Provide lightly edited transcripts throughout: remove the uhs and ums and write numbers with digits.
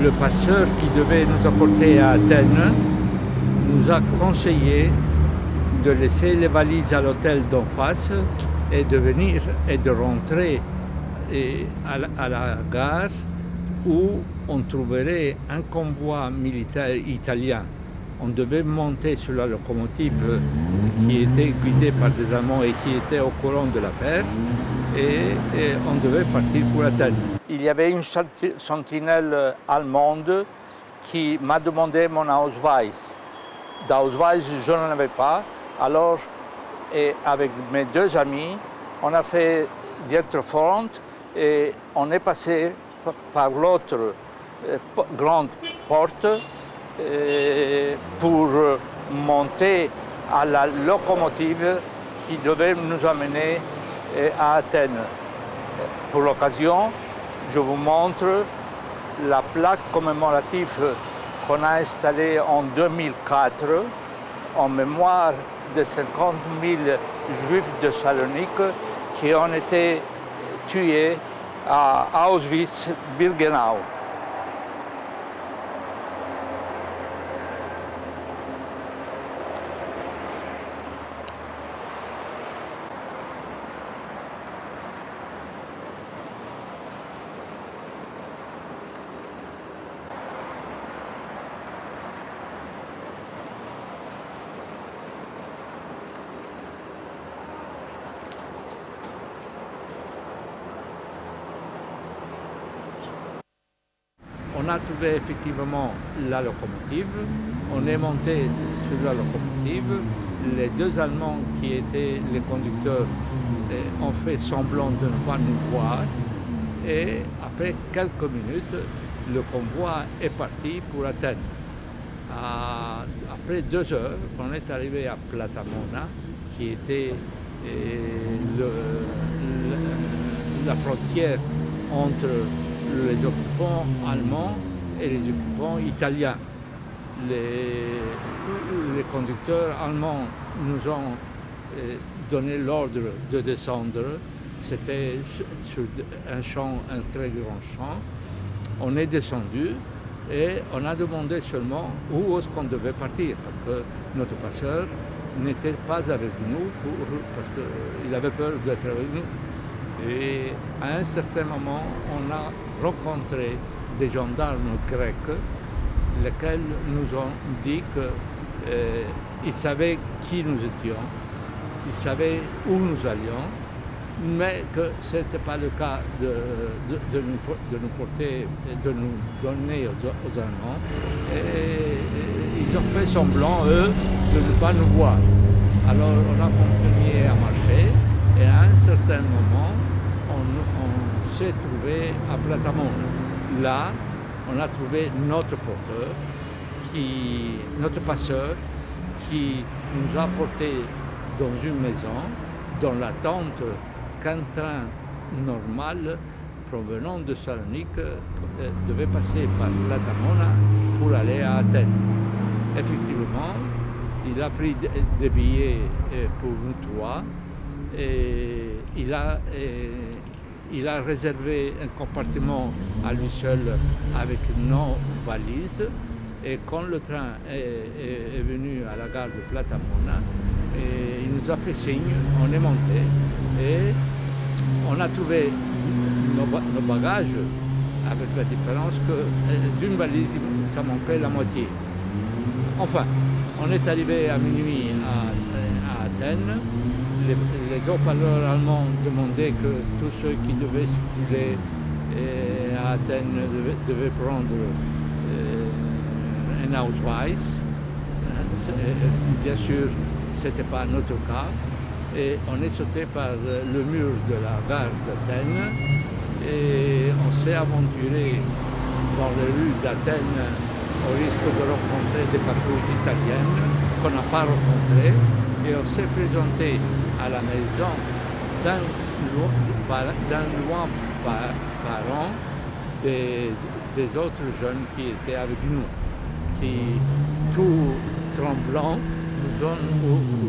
le passeur qui devait nous apporter à Athènes nous a conseillé de laisser les valises à l'hôtel d'en face et de venir et de rentrer à la gare où on trouverait un convoi militaire italien. On devait monter sur la locomotive qui était guidée par des Allemands et qui était au courant de l'affaire et on devait partir pour Athènes. Il y avait une sentinelle allemande qui m'a demandé mon Ausweis. D'Ausweis, je n'en avais pas. Alors, avec mes deux amis, on a fait Dietrefront et on est passé par l'autre grande porte pour monter à la locomotive qui devait nous amener à Athènes. Pour l'occasion, je vous montre la plaque commémorative qu'on a installée en 2004 en mémoire de 50 000 Juifs de Salonique qui ont été tués à Auschwitz-Birkenau. On a trouvé effectivement la locomotive, on est monté sur la locomotive, les deux Allemands qui étaient les conducteurs ont fait semblant de ne pas nous voir et après quelques minutes, le convoi est parti pour Athènes. Après 2 heures, on est arrivé à Platamona, qui était la frontière entre les occupants allemands et les occupants italiens. Les conducteurs allemands nous ont donné l'ordre de descendre. C'était sur un champ, un très grand champ. On est descendu et on a demandé seulement où est-ce qu'on devait partir parce que notre passeur n'était pas avec nous parce qu'il avait peur d'être avec nous. Et à un certain moment, on a rencontré des gendarmes grecs, lesquels nous ont dit qu'ils savaient qui nous étions, ils savaient où nous allions, mais que ce n'était pas le cas de nous porter, de nous donner aux Allemands. Et ils ont fait semblant, eux, de ne pas nous voir. Alors on a continué à marcher et à un certain moment, on s'est trouvé à Platamona. Là, on a trouvé notre porteur, notre passeur, qui nous a portés dans une maison, dans l'attente qu'un train normal provenant de Salonique devait passer par Platamona pour aller à Athènes. Effectivement, il a pris des billets pour nous trois et il a réservé un compartiment à lui seul avec nos valises. Et quand le train est venu à la gare de Platamona, il nous a fait signe, on est monté et on a trouvé nos bagages avec la différence que d'une valise, ça manquait la moitié. Enfin, on est arrivé à minuit à Athènes. Les haut-parleurs allemands demandaient que tous ceux qui devaient circuler à Athènes devaient prendre un Ausweis. Bien sûr, ce n'était pas notre cas. Et on est sauté par le mur de la gare d'Athènes et on s'est aventuré dans les rues d'Athènes au risque de rencontrer des patrouilles italiennes qu'on n'a pas rencontrées. Et on s'est présenté à la maison d'un loin parent des autres jeunes qui étaient avec nous, qui, tout tremblant, nous ont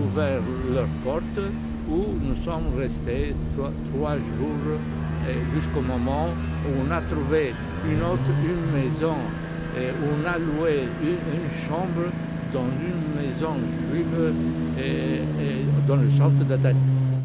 ouvert leurs portes où nous sommes restés 3 jours jusqu'au moment où on a trouvé une maison Et on a loué une chambre dans une maison juive dans le centre d'Athènes.